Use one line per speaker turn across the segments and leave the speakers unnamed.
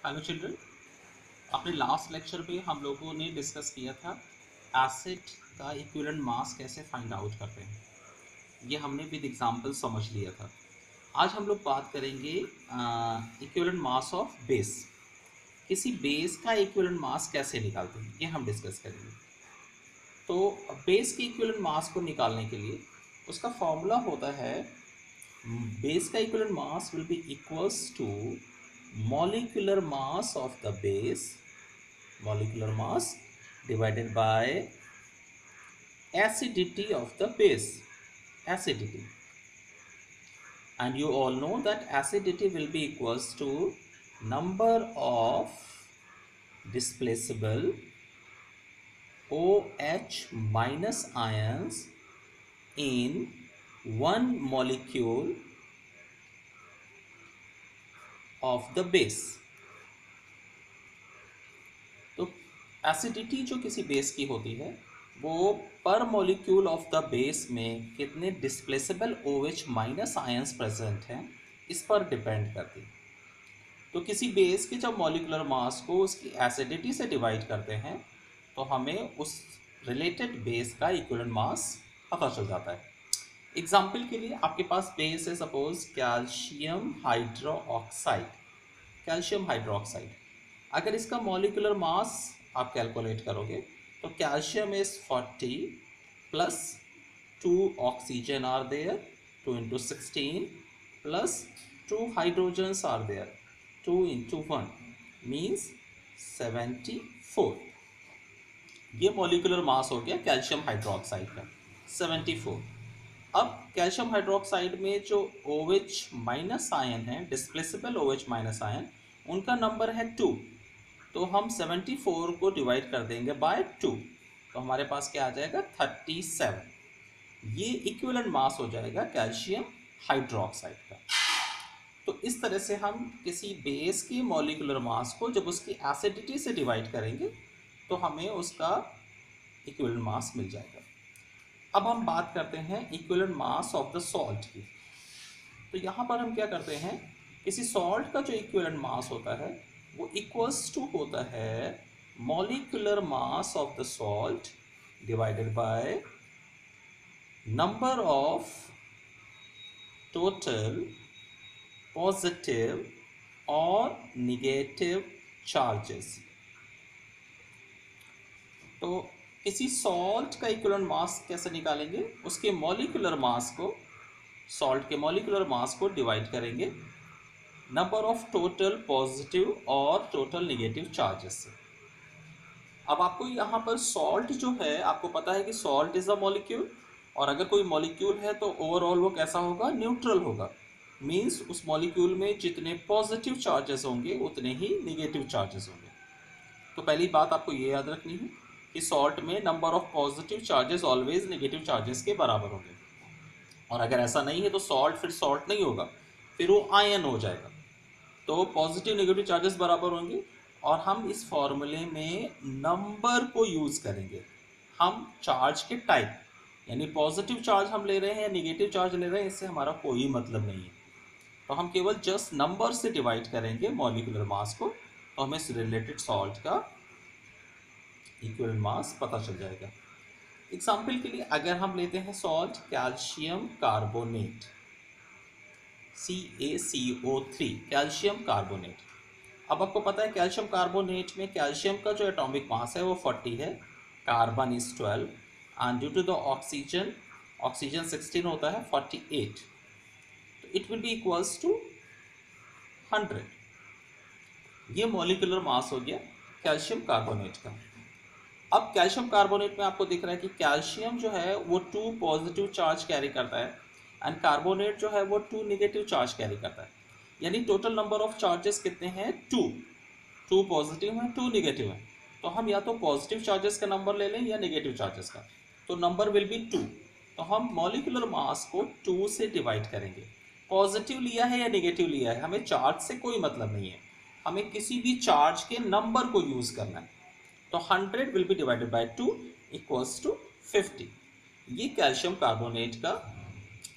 Hello children, अपने last lecture में हम लोगों ने डिस्कस किया था एसिड का इक्विवेलेंट मास कैसे फाइंड आउट करते हैं। ये हमने विद एग्जांपल समझ लिया था। आज हम लोग बात करेंगे इक्विवेलेंट मास ऑफ बेस। किसी बेस का इक्विवेलेंट मास कैसे निकालते हैं, ये हम डिस्कस करेंगे। तो बेस के इक्विवेलेंट मास को निकालने के लिए उसका फॉर्मूला होता है बेस का equivalent mass will be equals to molecular mass of the base, molecular mass divided by acidity of the base, acidity. And you all know that acidity will be equals to number of displaceable OH minus ions in one molecule of the base. तो acidity जो किसी base की होती है वो पर molecule of the base में कितने डिस्प्लेसेबल OH माइनस आयंस प्रेजेंट हैं इस पर डिपेंड करती है। तो किसी बेस के जब मॉलिक्यूलर मास को उसकी एसिडिटी से डिवाइड करते हैं तो हमें उस रिलेटेड बेस का इक्विवेलेंट मास पता चल जाता है। एग्जाम्पल के लिए आपके पास बेस है suppose calcium hydroxide, calcium hydroxide. अगर इसका मॉलिक्यूलर मास आप कैलकुलेट करोगे तो calcium is 40 plus 2 oxygen are there, 2 into 16 plus 2 hydrogens are there, 2 into 1 means 74। ये मॉलिक्यूलर मास हो गया कैल्शियम हाइड्रोक्साइड का 74। अब कैल्शियम हाइड्रोक्साइड में जो OH माइनस आयन है, डिस्प्लेसेबल OH माइनस आयन, उनका नंबर है 2। तो हम 74 को डिवाइड कर देंगे बाय 2 तो हमारे पास क्या आ जाएगा 37। ये इक्विवेलेंट मास हो जाएगा कैल्शियम हाइड्रोक्साइड का। तो इस तरह से हम किसी बेस की मॉलिक्यूलर मास को जब उसकी एसिडिटी से डिवाइड करेंगे तो हमें उसका इक्विवेलेंट मास मिल जाएगा। अब हम बात करते हैं equivalent mass of the salt की। तो यहाँ पर हम क्या करते हैं, किसी सॉल्ट का जो इक्विवेलेंट मास होता है वो इक्वल्स टू होता है molecular mass of the salt divided by number of total positive और निगेटिव चार्जेस। तो किसी सॉल्ट का इक्विवेलेंट मास कैसे निकालेंगे, उसके मॉलिक्यूलर मास को, सॉल्ट के मॉलिक्यूलर मास को डिवाइड करेंगे नंबर ऑफ टोटल पॉजिटिव और टोटल नेगेटिव चार्जेस से। अब आपको यहाँ पर सॉल्ट जो है, आपको पता है कि सॉल्ट इज अ मॉलिक्यूल, और अगर कोई मॉलिक्यूल है तो ओवरऑल वो कैसा होगा, न्यूट्रल होगा। मीन्स उस मॉलिक्यूल में जितने पॉजिटिव चार्जेस होंगे उतने ही नेगेटिव चार्जेस होंगे। तो पहली बात आपको ये याद रखनी है कि सॉल्ट में number of positive charges always negative charges के बराबर होंगे, और अगर ऐसा नहीं है तो सॉल्ट फिर सॉल्ट नहीं होगा, फिर वो आयन हो जाएगा। तो पॉजिटिव नेगेटिव चार्जेस बराबर होंगे, और हम इस फॉर्मूले में नंबर को यूज़ करेंगे। हम चार्ज के टाइप, यानी पॉजिटिव चार्ज हम ले रहे हैं या नेगेटिव चार्ज ले रहे हैं, इससे हमारा कोई मतलब नहीं है। तो हम केवल जस्ट नंबर से डिवाइड करेंगे मॉलिक्यूलर मास को, तो हमें रिलेटेड सॉल्ट का इक्विवेलेंट मास पता चल जाएगा। एग्जाम्पल के लिए अगर हम लेते हैं salt calcium carbonate, CaCO3, calcium carbonate. अब आपको पता है कैल्शियम कार्बोनेट में कैल्शियम का जो एटॉमिक मास है वो 40 है, carbon is 12, and due to the oxygen, oxygen 16 होता है, 48। तो it will be equals to 100। ये मॉलिक्यूलर मास हो गया कैल्शियम कार्बोनेट का। अब कैल्शियम कार्बोनेट में आपको दिख रहा है कि कैल्शियम जो है वो 2 पॉजिटिव चार्ज कैरी करता है, एंड कार्बोनेट जो है वो 2 नेगेटिव चार्ज कैरी करता है। यानी टोटल नंबर ऑफ चार्जेस कितने हैं, 2 पॉजिटिव हैं, 2 नेगेटिव हैं। तो हम या तो पॉजिटिव चार्जेस का नंबर ले लें या नेगेटिव चार्जेस का, तो नंबर विल बी 2। तो हम मॉलिक्यूलर मास को 2 से डिवाइड करेंगे। पॉजिटिव लिया है या नेगेटिव लिया है, हमें चार्ज से कोई मतलब नहीं है, हमें किसी भी चार्ज के नंबर को यूज करना है। तो 100 will be divided by 2 equals to 50। ये कैल्शियम कार्बोनेट का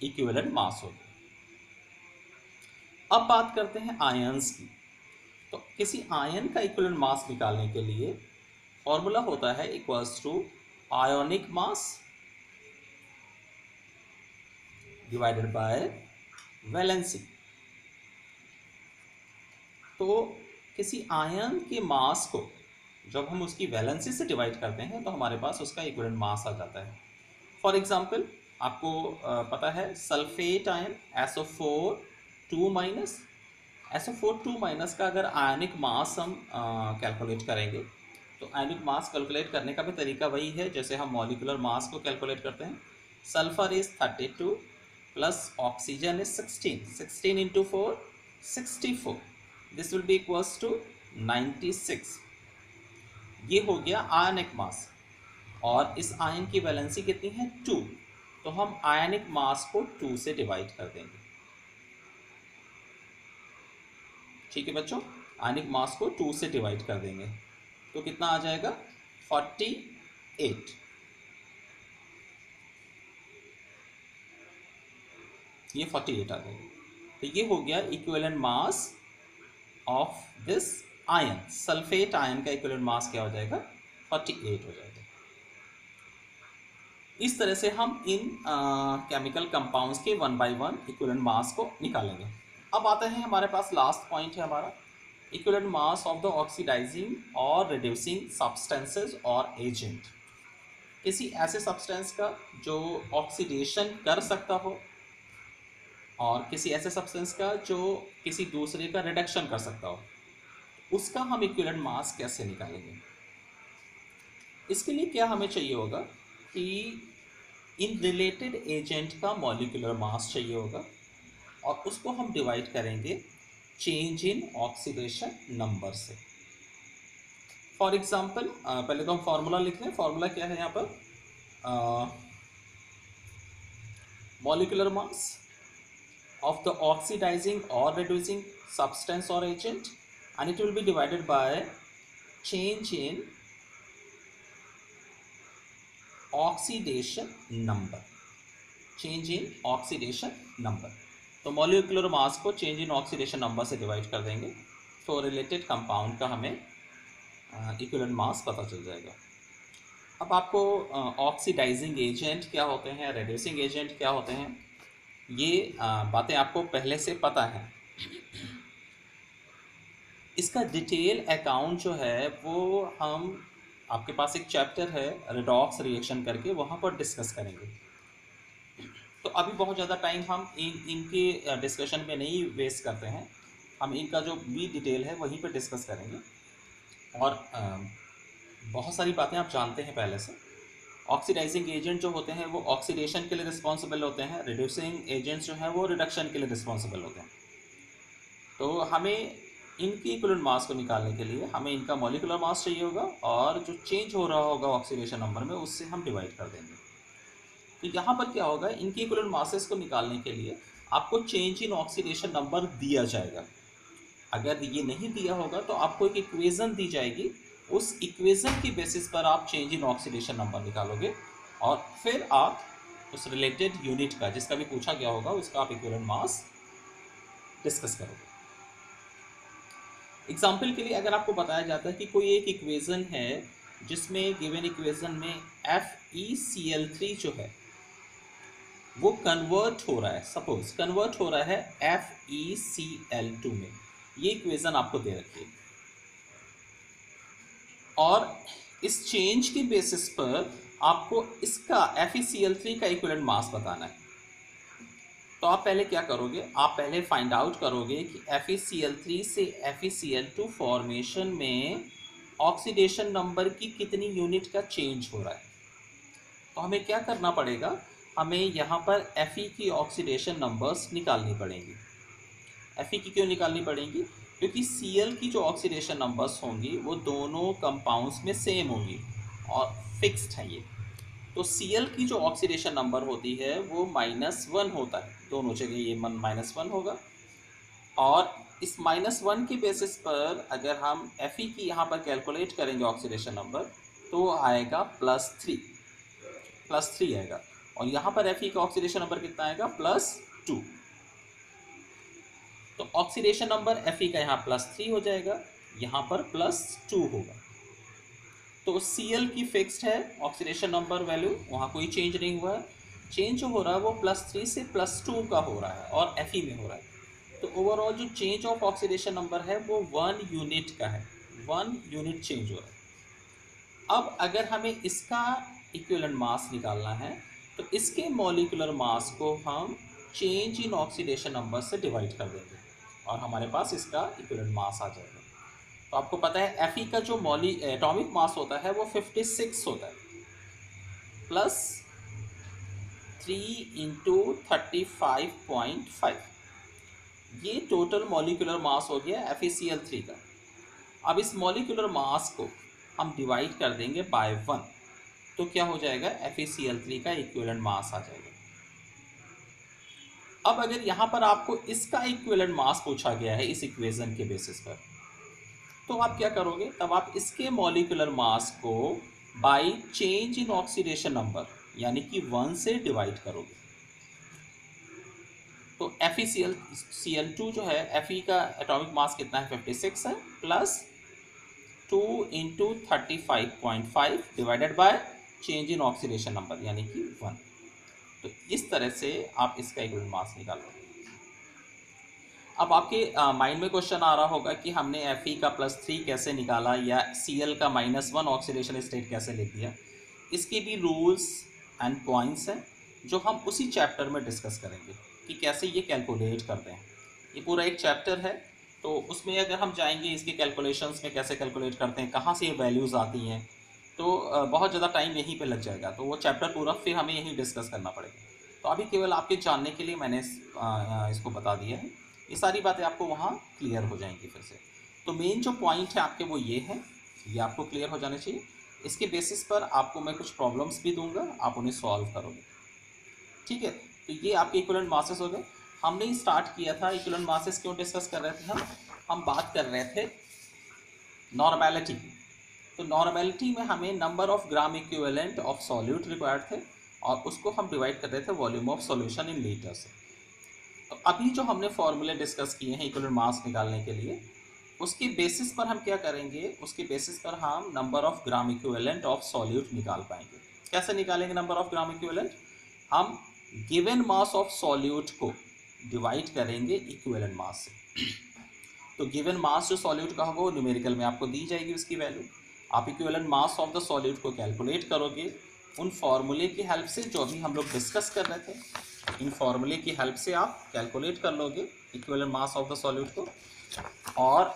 इक्विवेलेंट मास होगा। अब बात करते हैं आयंस की। तो किसी आयन का इक्विवेलेंट मास निकालने के लिए फॉर्मूला होता है equals to ionic mass divided by valency. तो किसी आयन के मास को जब हम उसकी वैलेंसी से डिवाइड करते हैं तो हमारे पास उसका इक्विवेलेंट मास आ जाता है। फॉर एग्जांपल आपको पता है sulphate ion SO4 2 minus, SO4 2 minus का अगर आयनिक मास हम कैलकुलेट करेंगे तो आयनिक मास कैलकुलेट करने का भी तरीका वही है जैसे हम मॉलिक्यूलर मास को कैलकुलेट करते हैं। Sulphur is 32 plus oxygen is 16 into 4 64, this will be equals to 96। ये हो गया आयनिक मास और इस आयन की वैलेंसी कितनी है 2, तो हम आयनिक मास को 2 से डिवाइड कर देंगे। ठीक है बच्चों, आयनिक मास को 2 से डिवाइड कर देंगे तो कितना आ जाएगा 48। ये 48 आ जाएगा। तो ये हो गया equivalent mass of this ion. Sulphate ion का इक्विवेलेंट मास क्या हो जाएगा 48 हो जाएगा। इस तरह से हम इन केमिकल कंपाउंड्स के 1 बाय 1 इक्विवेलेंट मास को निकालेंगे। अब आता है हमारे पास लास्ट पॉइंट है हमारा equivalent mass of the oxidising और रिड्यूसिंग सब्सटेंसेस और एजेंट। किसी ऐसे सब्सटेंस का जो ऑक्सीडेशन कर सकता हो और किसी ऐसे सब्सटेंस का जो किसी दूसरे का रिडक्शन कर सकता हो, उसका हम इक्विवेलेंट मास कैसे निकालेंगे। इसके लिए क्या हमें चाहिए होगा कि इन रिलेटेड एजेंट का मॉलिक्यूलर मास चाहिए होगा और उसको हम डिवाइड करेंगे चेंज इन ऑक्सीडेशन नंबर से। फॉर एग्जांपल पहले तो हम फॉर्मूला लिख लें। फॉर्मूला क्या है यहाँ पर, molecular mass of the oxidizing or reducing substance or agent, and it will be divided by change in oxidation number, change in oxidation number। तो मॉलिक्यूलर मास को चेंज इन ऑक्सीडेशन नंबर से divide कर देंगे तो related compound का हमें equivalent mass पता चल जाएगा। अब आपको ऑक्सीडाइजिंग एजेंट क्या होते हैं, रिड्यूसिंग एजेंट क्या होते हैं, ये बातें आपको पहले से पता है। इसका डिटेल अकाउंट जो है वो हम आपके पास एक चैप्टर है रेडॉक्स रिएक्शन करके, वहाँ पर डिस्कस करेंगे। तो अभी बहुत ज़्यादा टाइम हम इनके डिस्कशन में नहीं वेस्ट करते हैं, हम इनका जो भी डिटेल है वहीं पर डिस्कस करेंगे। और बहुत सारी बातें आप जानते हैं पहले से। ऑक्सीडाइजिंग एजेंट जो होते हैं वो ऑक्सीडेशन के लिए रिस्पॉन्सिबल होते हैं, रिड्यूसिंग एजेंट्स जो हैं वो रिडक्शन के लिए रिस्पॉन्सिबल होते हैं। तो हमें इनकी इक्विवेलेंट मास को निकालने के लिए हमें इनका मॉलिक्यूलर मास चाहिए होगा और जो चेंज हो रहा होगा ऑक्सीडेशन नंबर में उससे हम डिवाइड कर देंगे। तो यहाँ पर क्या होगा, इनकी इक्विवेलेंट मासेस को निकालने के लिए आपको चेंज इन ऑक्सीडेशन नंबर दिया जाएगा। अगर ये नहीं दिया होगा तो आपको एक इक्वेशन दी जाएगी, उस इक्वेशन की बेसिस पर आप चेंज इन ऑक्सीडेशन नंबर निकालोगे और फिर आप उस रिलेटेड यूनिट का जिसका भी पूछा गया होगा उसका आप इक्विवेलेंट मास डिस्कस करोगे। एग्जाम्पल के लिए अगर आपको बताया जाता है कि कोई एक इक्वेशन है जिसमें गिवन इक्वेशन में FeCl3 जो है वो कन्वर्ट हो रहा है, सपोज कन्वर्ट हो रहा है FeCl2 में, ये इक्वेशन आपको दे रखी है और इस चेंज के बेसिस पर आपको इसका FeCl3 का इक्विवेलेंट मास बताना है। तो आप पहले क्या करोगे, आप पहले फाइंड आउट करोगे कि FeCl3 से FeCl2 फॉर्मेशन में ऑक्सीडेशन नंबर की कितनी यूनिट का चेंज हो रहा है। तो हमें क्या करना पड़ेगा, हमें यहाँ पर Fe की ऑक्सीडेशन नंबर्स निकालनी पड़ेंगी। Fe की क्यों निकालनी पड़ेंगी, क्योंकि Cl की जो ऑक्सीडेशन नंबर्स होंगी वो दोनों कंपाउंड्स में सेम होंगी और फिक्स्ड है ये। तो Cl की जो ऑक्सीडेशन नंबर होती है वो -1 होता है, दोनों जगह ये -1 होगा और इस -1 के बेसिस पर अगर हम Fe की यहाँ पर कैलकुलेट करेंगे ऑक्सीडेशन नंबर तो आएगा +3 आएगा और यहाँ पर Fe का ऑक्सीडेशन नंबर कितना आएगा +2। तो ऑक्सीडेशन नंबर Fe का यहाँ +3 हो जाएगा, यहाँ पर +2 होगा। तो Cl की फिक्स्ड है ऑक्सीडेशन नंबर वैल्यू, वहाँ कोई चेंज नहीं हुआ है। चेंज जो हो रहा है वो +3 से +2 का हो रहा है और Fe में हो रहा है। तो ओवरऑल जो चेंज ऑफ ऑक्सीडेशन नंबर है वो 1 यूनिट का है, 1 यूनिट चेंज हो रहा है। अब अगर हमें इसका इक्विवेलेंट मास निकालना है तो इसके मॉलिक्यूलर मास को हम चेंज इन ऑक्सीडेशन नंबर से डिवाइड कर देंगे और हमारे पास इसका इक्विवेलेंट मास आ जाएगा। तो आपको पता है Fe का जो एटॉमिक मास होता है वो 56 होता है, प्लस 3 × 35.5, ये टोटल मॉलिक्यूलर मास हो गया FeCl3 का। अब इस मॉलिक्यूलर मास को हम डिवाइड कर देंगे बाय 1, तो क्या हो जाएगा, FeCl3 का इक्विवेलेंट मास आ जाएगा। अब अगर यहाँ पर आपको इसका इक्विवेलेंट मास पूछा गया है इस इक्वेशन के बेसिस पर, तो आप क्या करोगे, तब आप इसके मॉलिक्यूलर मास को by change in oxidation number यानी कि 1 से डिवाइड करोगे। तो FeCl2 जो है, Fe का एटॉमिक मास कितना है, 56 है, plus 2 × 35.5 divided by change in oxidation number यानी कि 1। तो इस तरह से आप इसका इक्विवेलेंट मास निकालोगे। अब आपके माइंड में क्वेश्चन आ रहा होगा कि हमने Fe का +3 कैसे निकाला या Cl का -1 ऑक्सीडेशन स्टेट कैसे लिख दिया। इसके भी रूल्स एंड पॉइंट्स हैं जो हम उसी चैप्टर में डिस्कस करेंगे कि कैसे ये कैलकुलेट करते हैं। ये पूरा एक चैप्टर है, तो उसमें अगर हम जाएंगे इसके कैलकुलेशंस में कैसे कैलकुलेट करते हैं, कहाँ से ये वैल्यूज़ आती हैं, तो बहुत ज़्यादा टाइम यहीं पे लग जाएगा। तो वो चैप्टर पूरा फिर हमें यहीं डिस्कस करना पड़ेगा। तो अभी केवल आपके जानने के लिए मैंने इसको बता दिया है, ये सारी बातें आपको वहाँ क्लियर हो जाएंगी फिर से। तो मेन जो पॉइंट है आपके वो ये है, ये आपको क्लियर हो जाने चाहिए। इसके बेसिस पर आपको मैं कुछ प्रॉब्लम्स भी दूंगा, आप उन्हें सॉल्व करोगे, ठीक है। तो ये आपके इक्विवेलेंट मासेस हो गए। हमने ही स्टार्ट किया था, इक्विवेलेंट मासेस क्यों डिस्कस कर रहे थे हम बात कर रहे थे नॉर्मेलिटी। तो नॉर्मेलिटी में हमें number of gram equivalent of solute required थे और उसको हम डिवाइड कर रहे थे volume of solution in litre से। तो अभी जो हमने फॉर्मूले डिस्कस किए हैं इक्विवेलेंट मास निकालने के लिए, उसके बेसिस पर हम क्या करेंगे, उसके बेसिस पर हम number of gram equivalent of solute निकाल पाएंगे। कैसे निकालेंगे नंबर ऑफ ग्राम इक्विवेलेंट, हम गिवन मास ऑफ सॉल्यूट को डिवाइड करेंगे इक्विवेलेंट मास से। तो गिवन मास जो सॉल्यूट का होगा वो न्यूमेरिकल में आपको दी जाएगी उसकी वैल्यू। आप equivalent mass of the solute को कैलकुलेट करोगे उन फॉर्मूले की हेल्प से जो अभी हम लोग डिस्कस कर रहे थे। इन फॉर्मूले की हेल्प से आप कैलकुलेट कर लोगे equivalent mass of the solute को, और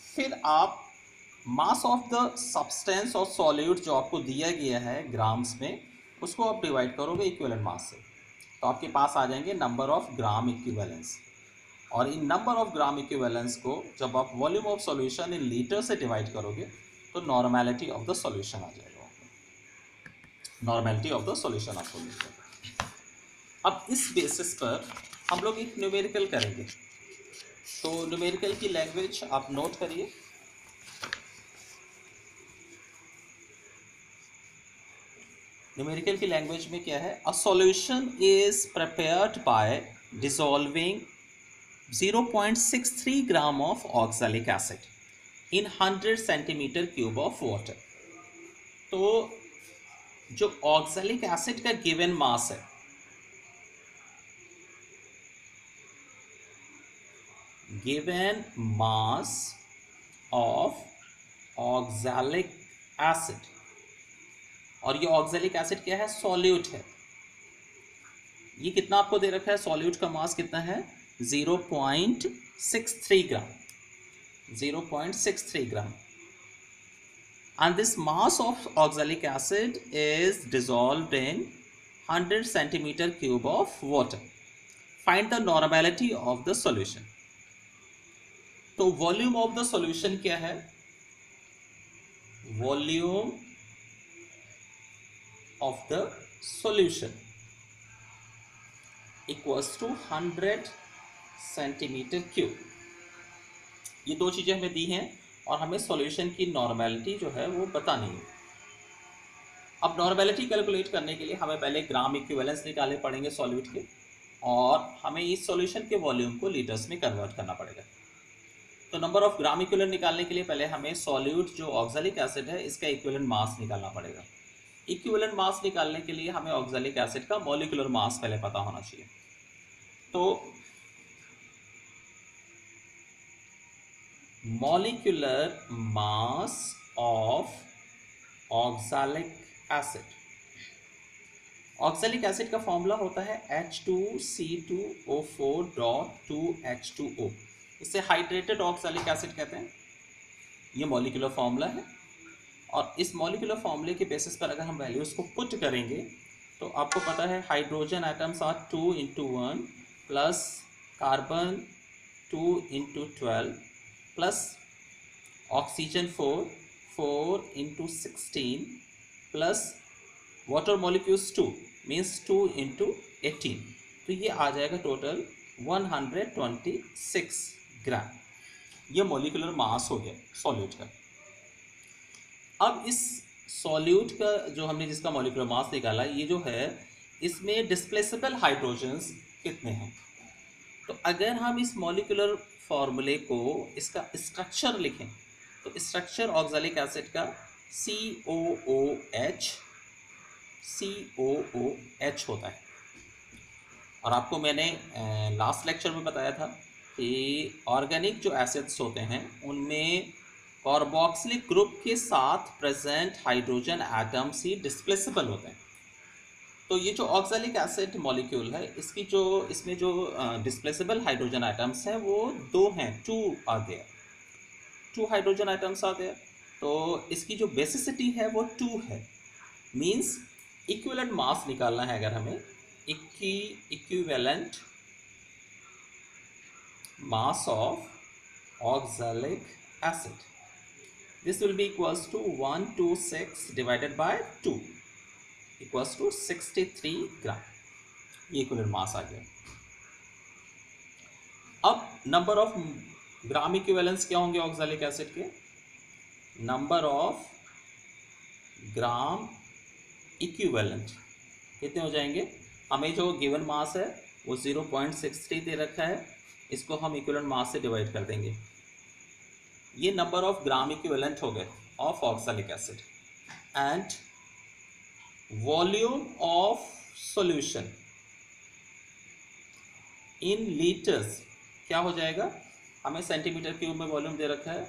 फिर आप मास ऑफ द सब्सटेंस और सॉल्यूट जो आपको दिया गया है ग्राम्स में, उसको आप डिवाइड करोगे इक्विवेलेंट मास से, तो आपके पास आ जाएंगे नंबर ऑफ ग्राम इक्विवेलेंस। और इन नंबर ऑफ ग्राम इक्विवेलेंस को जब आप volume of solution in litre से डिवाइड करोगे तो नॉर्मेलिटी ऑफ द सॉल्यूशन आ जाएगा, नॉर्मेलिटी ऑफ द सॉल्यूशन आपको मिल जाएगा। अब इस बेसिस पर हम लोग एक न्यूमेरिकल करेंगे। तो न्यूमेरिकल की लैंग्वेज आप नोट करिए। न्यूमेरिकल की लैंग्वेज में क्या है, a solution is prepared by dissolving 0.63 gram of oxalic acid in 100 centimetre cube of water. तो जो ऑक्सैलिक एसिड का गिवन मास है, given mass of oxalic acid, और ये ऑक्सैलिक एसिड क्या है, सॉल्यूट है। ये कितना आपको दे रखा है, सॉल्यूट का मास कितना है, 0.63 ग्राम, 0.63 ग्राम। And this mass of oxalic acid is dissolved in 100 centimeter cube of water. Find the normality of the solution. तो वॉल्यूम ऑफ द सॉल्यूशन क्या है, volume of the solution equals to 100 centimetre cube. ये दो चीज़ें हमें दी हैं और हमें सॉल्यूशन की नॉर्मेलिटी जो है वो बतानी है। अब नॉर्मेलिटी कैलकुलेट करने के लिए हमें पहले ग्राम इक्विवेलेंस निकालने पड़ेंगे सॉल्यूट के। और हमें इस सॉल्यूशन के वॉल्यूम को लीटर्स में कन्वर्ट करना पड़ेगा। तो नंबर ऑफ ग्राम इक्विवेलेंट निकालने के लिए पहले हमें सॉल्यूट जो ऑक्सैलिक एसिड है इसका इक्विवेलेंट मास निकालना पड़ेगा। इक्विवेलेंट मास निकालने के लिए हमें ऑक्सैलिक एसिड का मॉलिक्यूलर मास पहले पता होना चाहिए। तो molecular mass of oxalic acid, oxalic acid का फॉर्मूला होता है H2C2O4.2H2O। इसे हाइड्रेटेड ऑक्सैलिक एसिड कहते हैं। ये मॉलिक्यूलर फॉर्मूला है और इस मॉलिक्यूलर फॉर्मूले के बेसिस पर अगर हम वैल्यूज़ को पुट करेंगे तो आपको पता है hydrogen atoms are 2 × 1 plus carbon 2 × 12 plus oxygen 4 × 16 plus water molecules 2 means 2 × 18। तो ये आ जाएगा टोटल 126 ग्राम। ये मॉलिक्यूलर मास हो गया सॉल्यूट का। अब इस सॉल्यूट का जो हमने जिसका मॉलिक्यूलर मास निकाला ये जो है इसमें डिस्प्लेसेबल हाइड्रोजन्स कितने हैं। तो अगर हम इस मॉलिक्यूलर फॉर्मूले को इसका स्ट्रक्चर लिखें तो स्ट्रक्चर ऑक्सैलिक एसिड का COOH होता है। और आपको मैंने लास्ट लेक्चर में बताया था कि ऑर्गेनिक जो एसिड्स होते हैं उनमें कार्बोक्सिलिक ग्रुप के साथ प्रेजेंट हाइड्रोजन एटम्स ही डिस्प्लेसेबल होते हैं। तो ये जो ऑक्सैलिक एसिड मॉलिक्यूल है इसमें जो डिस्प्लेसेबल हाइड्रोजन एटम्स हैं वो 2 हैं, 2 आ गया, 2 हाइड्रोजन एटम्स आ गया। तो इसकी जो बेसिसिटी है वो 2 है। मीन्स इक्विवेलेंट मास निकालना है अगर हमें, equivalent mass of oxalic acid, this will be equals to 126 divided by 2 equals to 63 ग्राम। ये इक्विवेलेंट मास आ गया। अब नंबर ऑफ ग्राम इक्विवेलेंस क्या होंगे ऑक्सैलिक एसिड के? नंबर ऑफ ग्राम इक्विवेलेंट कितने हो जाएंगे? हमें जो गिवन मास है वो 0.63 दे रखा है, इसको हम इक्विवेलेंट मास से डिवाइड कर देंगे। ये नंबर ऑफ ग्राम इक्विवेलेंट हो गए of oxalic acid. And volume of solution in litres क्या हो जाएगा? हमें सेंटीमीटर क्यूब में वॉल्यूम दे रखा है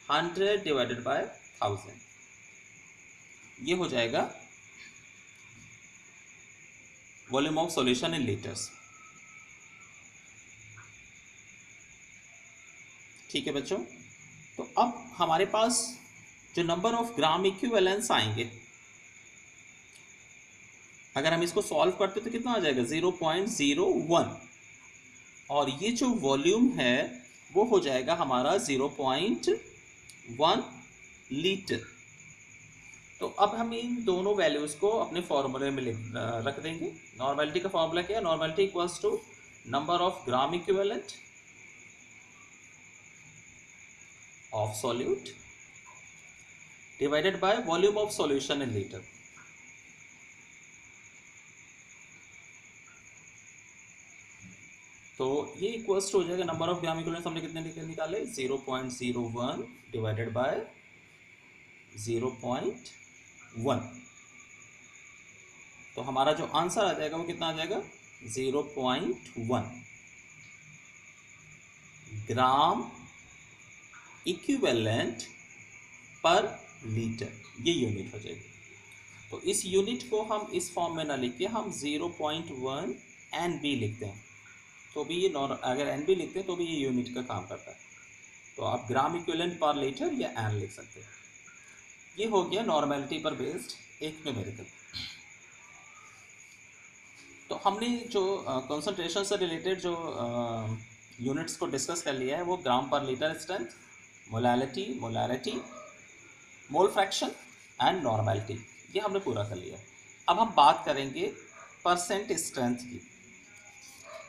100 डिवाइडेड बाय 1000। ये हो जाएगा volume of solution in litres. ठीक है बच्चों, तो अब हमारे पास जो नंबर ऑफ ग्राम इक्विवेलेंस आएंगे अगर हम इसको सॉल्व करते तो कितना आ जाएगा? 0.01। और ये जो वॉल्यूम है वो हो जाएगा हमारा 0.1 लीटर। तो अब हम इन दोनों वैल्यूज को अपने फॉर्मूले में रख देंगे। नॉर्मेलिटी का फॉर्मूला क्या है? Normality equals to number of gram equivalent of solute divided by volume of solution in liter। तो ये इक्वल्स टू हो जाएगा नंबर ऑफ ग्राम इक्विवेलेंट हमने कितने निकाले? 0.01 डिवाइडेड बाय 0.1। तो हमारा जो आंसर आ जाएगा वो कितना आ जाएगा? 0.1 ग्राम इक्विवेलेंट पर लीटर, ये यूनिट हो जाएगी। तो इस यूनिट को हम इस फॉर्म में ना लिख के हम 0.1 NB लिखते हैं तो भी ये अगर NB लिखते हैं तो भी ये यूनिट का काम करता है। तो आप ग्राम इक्विवेलेंट पर लीटर या एन लिख सकते हैं। ये हो गया नॉर्मेलिटी पर बेस्ड एक न्यूमेरिकल। तो हमने जो कंसंट्रेशन से रिलेटेड जो यूनिट्स को डिस्कस कर लिया है वो ग्राम per litre strength, molarity, mole fraction and normality, ये हमने पूरा कर लिया। अब हम बात करेंगे परसेंट स्ट्रेंथ की।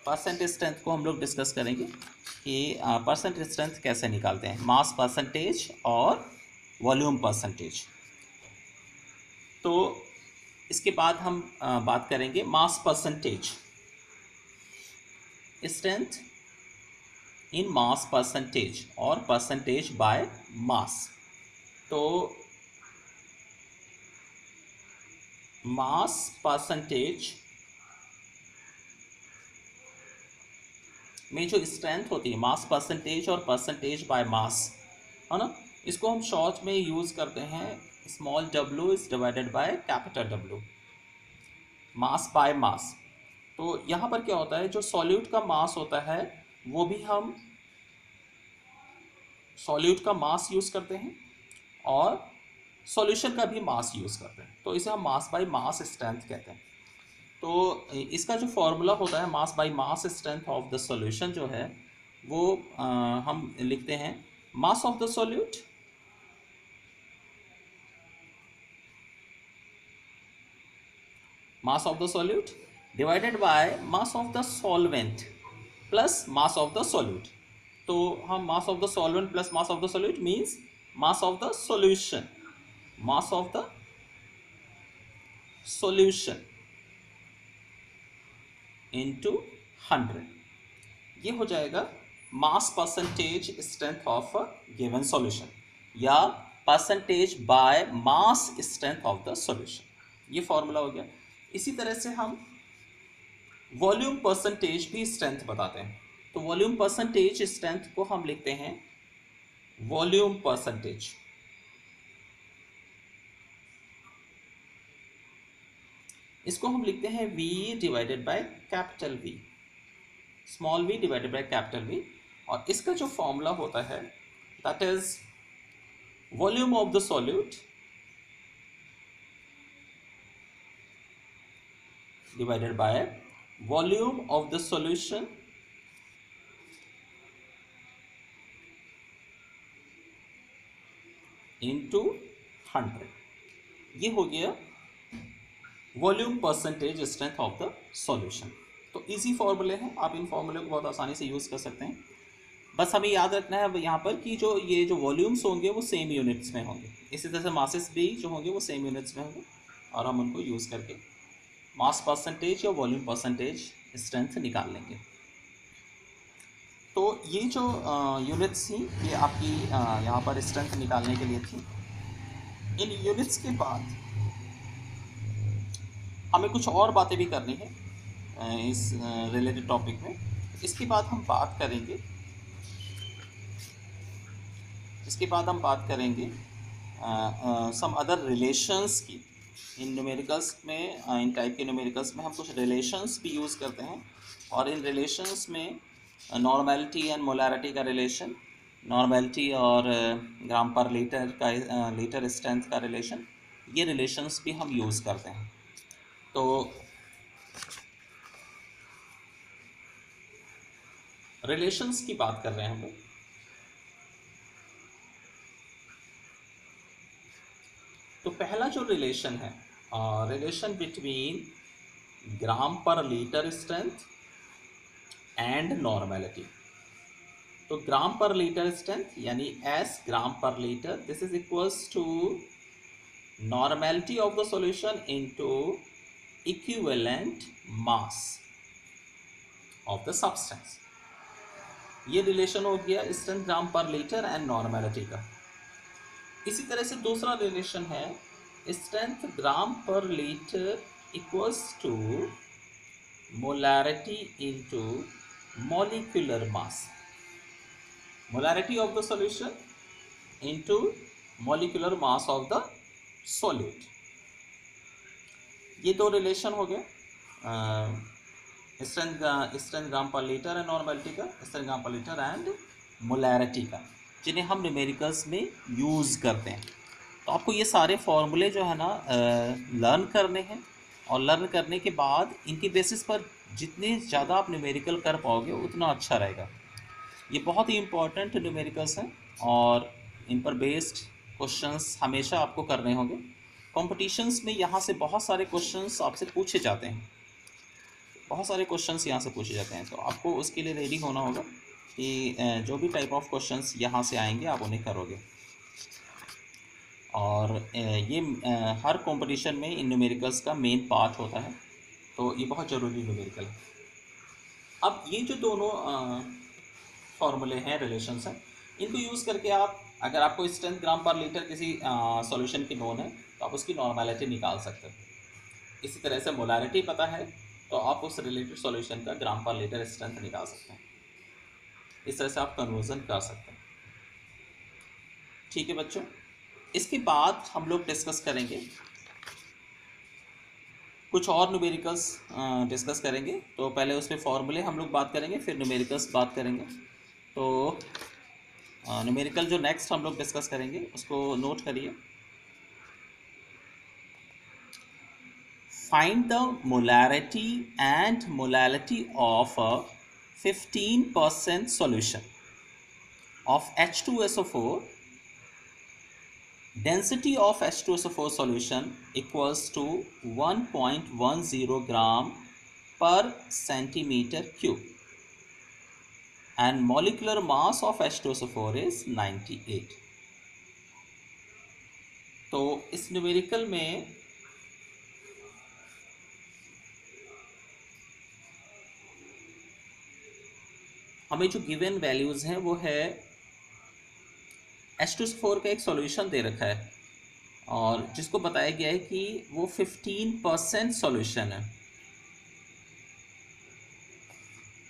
परसेंट स्ट्रेंथ को हम लोग डिस्कस करेंगे कि परसेंट स्ट्रेंथ कैसे निकालते हैं, मास परसेंटेज और वॉल्यूम परसेंटेज। तो इसके बाद हम बात करेंगे मास percentage. Strength in mass percentage और परसेंटेज बाय मास। तो मास परसेंटेज में जो स्ट्रेंथ होती है, मास परसेंटेज और परसेंटेज बाय मास, है ना, इसको हम शॉर्ट में यूज़ करते हैं small w is divided by capital W, mass by मास। तो यहाँ पर क्या होता है, जो सॉल्यूट का मास होता है वो भी हम सॉल्यूट का मास यूज़ करते हैं और सॉल्यूशन का भी मास यूज़ करते हैं, तो इसे हम मास बाय मास स्ट्रेंथ कहते हैं। तो इसका जो फॉर्मूला होता है mass by mass strength of the solution जो है वो हम लिखते हैं mass of the solute divided by mass of the solvent plus mass of the solute. तो हम mass of the solvent plus mass of the solute means mass of the solution, mass of the solution into 100, ये हो जाएगा mass percentage strength of a given solution या percentage by mass strength of the solution. ये formula हो गया। इसी तरह से हम वॉल्यूम परसेंटेज भी स्ट्रेंथ बताते हैं। तो वॉल्यूम परसेंटेज स्ट्रेंथ को हम लिखते हैं वॉल्यूम परसेंटेज, इसको हम लिखते हैं V divided by capital V, small v divided by capital V, और इसका जो फॉर्मूला होता है that is volume of the solute divided by volume of the solution into 100। ये हो गया volume percentage strength of the solution. तो easy फॉर्मूले हैं, आप इन फॉर्मूले को बहुत आसानी से यूज़ कर सकते हैं। बस हमें याद रखना है यहाँ पर कि जो ये जो वॉल्यूम्स होंगे वो सेम यूनिट्स में होंगे, इसी तरह से मासेस भी जो होंगे वो सेम यूनिट्स में होंगे, और हम उनको यूज़ करके मास परसेंटेज या वॉल्यूम परसेंटेज स्ट्रेंथ निकाल लेंगे। तो ये जो यूनिट्स थी ये आपकी यहाँ पर स्ट्रेंथ निकालने के लिए थी। इन यूनिट्स के बाद हमें कुछ और बातें भी करनी है इस रिलेटेड टॉपिक में। इसके बाद हम बात करेंगे सम अदर रिलेशंस की। इन न्यूमेरिकल्स में, इन टाइप के न्यूमेरिकल्स में हम कुछ रिलेशंस भी यूज़ करते हैं, और इन रिलेशंस में नॉर्मेलिटी एंड मोलैरिटी का रिलेशन, नॉर्मेलिटी और ग्राम पर लीटर का लीटर स्ट्रेंथ का रिलेशन, ये रिलेशंस भी हम यूज़ करते हैं। तो रिलेशंस की बात कर रहे हैं हम लोग। तो पहला जो रिलेशन है, relation between gram per litre strength and normality. तो ग्राम पर लीटर स्ट्रेंथ यानी S gram per litre, this is equals to normality of the solution into equivalent mass of the substance. ये relation हो गया strength gram per litre and normality का। इसी तरह से दूसरा रिलेशन है strength gram per litre equals to molarity into molecular mass, molarity of the solution into molecular mass of the solute. ये दो रिलेशन हो गए strength gram per litre and normality का, strength gram per litre and molarity का, जिन्हें हम numericals में use करते हैं। तो आपको ये सारे फॉर्मूले जो है ना लर्न करने हैं, और लर्न करने के बाद इनके बेसिस पर जितने ज़्यादा आप न्यूमेरिकल कर पाओगे उतना अच्छा रहेगा। ये बहुत ही इम्पोर्टेंट न्यूमेरिकल्स हैं और इन पर बेस्ड क्वेश्चंस हमेशा आपको करने होंगे। कॉम्पिटिशन्स में यहाँ से बहुत सारे क्वेश्चंस आपसे पूछे जाते हैं, बहुत सारे क्वेश्चंस यहाँ से पूछे जाते हैं। तो आपको उसके लिए रेडी होना होगा कि जो भी टाइप ऑफ क्वेश्चंस यहाँ से आएंगे आप उन्हें करोगे। और ये हर कंपटीशन में इन न्यूमेरिकल्स का मेन पार्ट होता है, तो ये बहुत ज़रूरी न्यूमेरिकल है। अब ये जो दोनों फॉर्मूले हैं, रिलेशंस हैं, इनको यूज़ करके आप, अगर आपको स्ट्रेंथ ग्राम पर लीटर किसी सॉल्यूशन की नोन है तो आप उसकी नॉर्मेलिटी निकाल सकते हो। इसी तरह से मोलारिटी पता है तो आप उस रिलेटेड सॉल्यूशन का ग्राम पर लीटर स्ट्रेंथ निकाल सकते हैं। इस तरह से आप कन्वर्जन कर सकते हैं। ठीक है बच्चों, इसके बाद हम लोग डिस्कस करेंगे कुछ और न्यूमेरिकल्स डिस्कस करेंगे। तो पहले उसके फॉर्मूले हम लोग बात करेंगे, फिर न्यूमेरिकल्स बात करेंगे। तो न्यूमेरिकल जो नेक्स्ट हम लोग डिस्कस करेंगे उसको नोट करिए। Find the molarity and molality of a 15% solution of H2SO4. Density of H2SO4 solution equals to 1.10 gram per centimeter cube and molecular mass of H2SO4 is 98. तो इस न्यूमेरिकल में हमें जो गिवन वैल्यूज़ हैं वो है H2SO4 का एक सॉल्यूशन दे रखा है और जिसको बताया गया है कि वो 15% सॉल्यूशन है।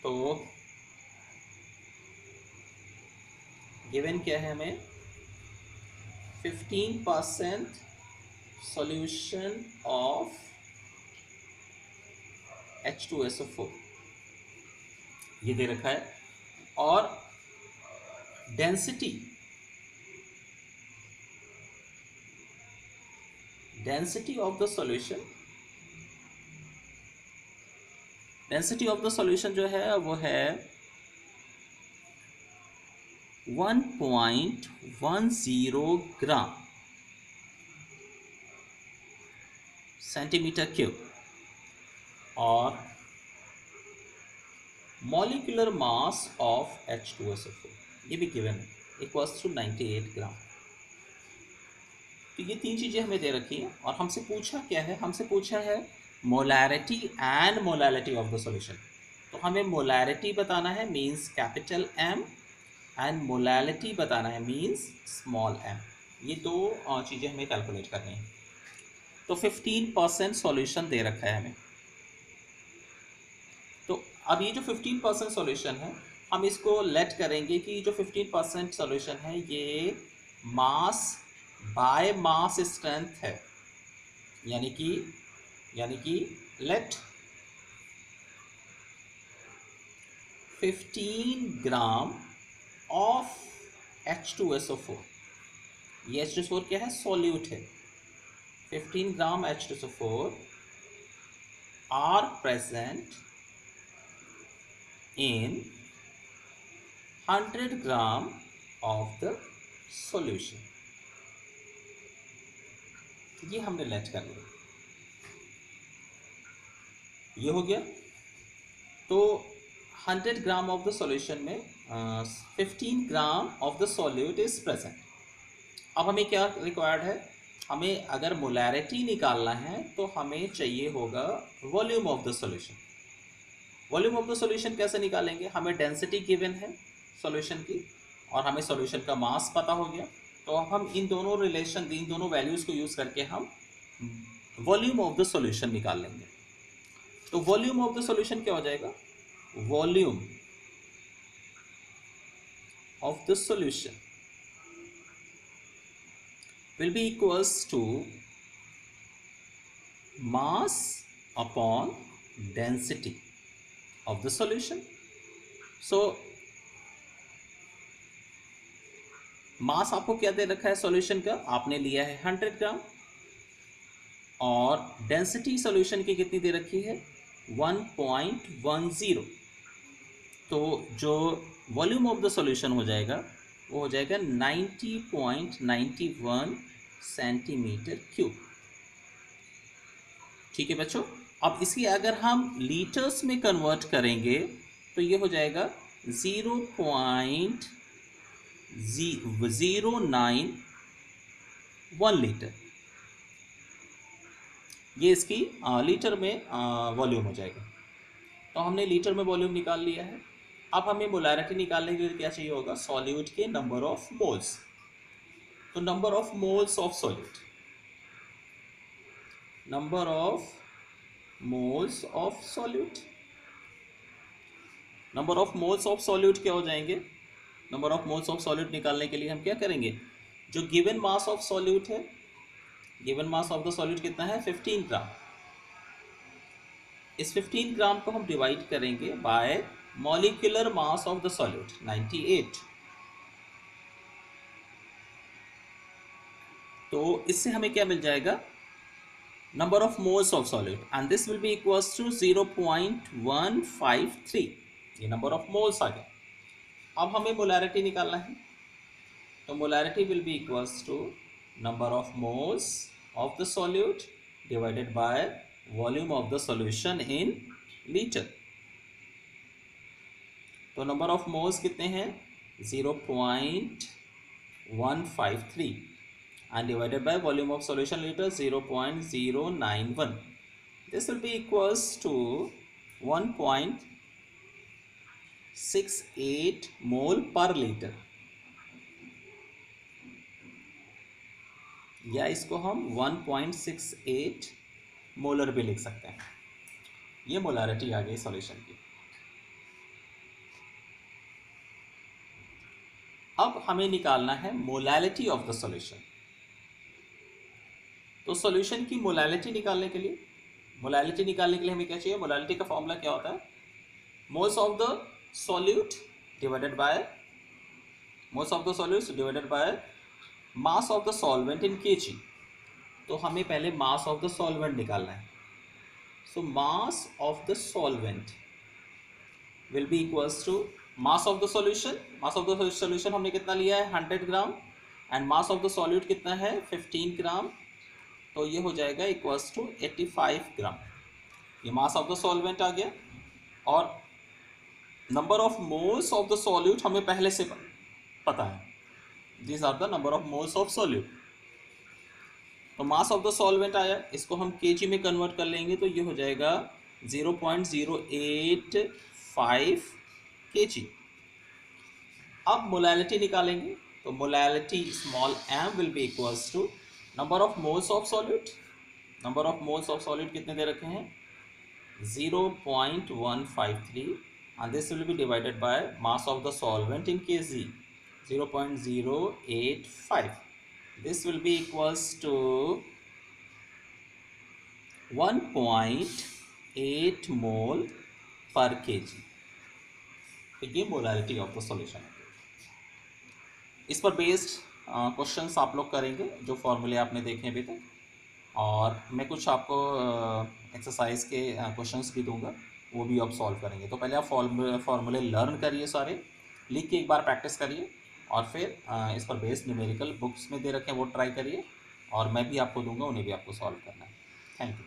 तो गिवन क्या है हमें, 15% सॉल्यूशन ऑफ H2SO4 ये दे रखा है और density of the solution, density of the solution जो है वो है 1.10 ग्राम सेंटीमीटर क्यूब और मॉलिक्यूलर मास ऑफ H2SO4 ये भी गिवन है, इक्वल्स टू 98 ग्राम। तो ये तीन चीज़ें हमें दे रखी हैं और हमसे पूछा क्या है, हमसे पूछा है molarity and molality of the solution. तो हमें मोलैरिटी बताना है means capital M and molality बताना है मींस स्मॉल m। ये दो चीज़ें हमें कैलकुलेट करनी है। तो 15% सॉल्यूशन दे रखा है हमें। तो अब ये जो 15% सॉल्यूशन है हम इसको लेट करेंगे कि जो 15% सॉल्यूशन है ये मास बाय मास स्ट्रेंथ है, यानी कि लेट 15 ग्राम ऑफ H2SO4, ये H2SO4 क्या है, सॉल्यूट है। 15 gram H2SO4 are present in 100 gram of the solution. ये हमने लेट कर लिया, ये हो गया। तो 100 ग्राम ऑफ द सॉल्यूशन में 15 ग्राम of the solute is present. अब हमें क्या रिक्वायर्ड है, हमें अगर मोलैरिटी निकालना है तो हमें चाहिए होगा volume of the solution. Volume of the solution कैसे निकालेंगे, हमें डेंसिटी गिवन है सॉल्यूशन की और हमें सॉल्यूशन का मास पता हो गया। तो हम इन दोनों रिलेशन, इन दोनों वैल्यूज़ को यूज़ करके हम वॉल्यूम ऑफ द सॉल्यूशन निकाल लेंगे। तो वॉल्यूम ऑफ द सॉल्यूशन क्या हो जाएगा, volume of the solution will be equals to mass upon density of the solution. So मास आपको क्या दे रखा है सॉल्यूशन का, आपने लिया है 100 ग्राम और डेंसिटी सॉल्यूशन की कितनी दे रखी है 1.10। तो जो वॉल्यूम ऑफ द सॉल्यूशन हो जाएगा वो हो जाएगा 90.91 सेंटीमीटर क्यूब। ठीक है बच्चों, अब इसी अगर हम लीटर्स में कन्वर्ट करेंगे तो ये हो जाएगा 0.091 लीटर। ये इसकी लीटर में वॉल्यूम हो जाएगा। तो हमने लीटर में वॉल्यूम निकाल लिया है। अब हमें मोलैरिटी निकालने के लिए क्या चाहिए होगा, सॉल्यूट के नंबर ऑफ मोल्स। तो number of moles of solute, number of moles of solute, number of moles of solute क्या हो जाएंगे, number of moles of solute निकालने के लिए हम क्या करेंगे, जो गिवन मास ऑफ सॉल्यूट है, given mass of the solute कितना है 15 ग्राम, इस 15 ग्राम को हम डिवाइड करेंगे by molecular mass of the solute 98। तो इससे हमें क्या मिल जाएगा, number of moles of solute, and this will be equals to 0.153, ये नंबर ऑफ मोल्स आ गया। अब हमें मोलैरिटी निकालना है, तो molarity will be equals to number of moles of the solute divided by volume of the solution in litre. तो number of moles कितने हैं 0.153 and divided by volume of solution liter 0.091. This will be equals to 1.68 mole per liter, या इसको हम 1.68 molar भी लिख सकते हैं। ये मोलारिटी आ गई सॉल्यूशन की। अब हमें निकालना है मोलैलिटी ऑफ द सॉल्यूशन। तो सॉल्यूशन की मोलैलिटी निकालने के लिए हमें क्या चाहिए, मोलैलिटी का फॉर्मूला क्या होता है, moles of the solute divided by mass of the solvent in kg. तो हमें पहले मास ऑफ द सॉल्वेंट निकालना है। So mass of the solvent will be equals to mass of the solution हमने कितना लिया है 100 gram, and mass of the solute कितना है 15 ग्राम, तो ये हो जाएगा इक्वल्स टू 85 ग्राम। ये मास ऑफ द सॉल्वेंट आ गया, और number of moles of the solute हमें पहले से पता है, this are the number of moles of solute. तो मास ऑफ द सॉल्वेंट आया, इसको हम केजी में कन्वर्ट कर लेंगे, तो ये हो जाएगा 0.085 kg। अब मोलैलिटी निकालेंगे, तो molality small m will be equals to number of moles of solute. Number of moles of solute कितने दे रखे हैं 0.153, and this will be divided by mass of the solvent in kg 0.085. This will be equals to 1.8 mole per kg। तो ये molality of the solution है। इस पर based questions आप लोग करेंगे, जो फॉर्मूले आपने देखे अभी तक, और मैं कुछ आपको एक्सरसाइज के क्वेश्चंस भी दूंगा, वो भी आप सॉल्व करेंगे। तो पहले आप फॉर्मूले लर्न करिए, सारे लिख के एक बार प्रैक्टिस करिए, और फिर इस पर बेस्ड न्यूमेरिकल बुक्स में दे रखे हैं वो ट्राई करिए, और मैं भी आपको दूंगा, उन्हें भी आपको सॉल्व करना है। Thank you.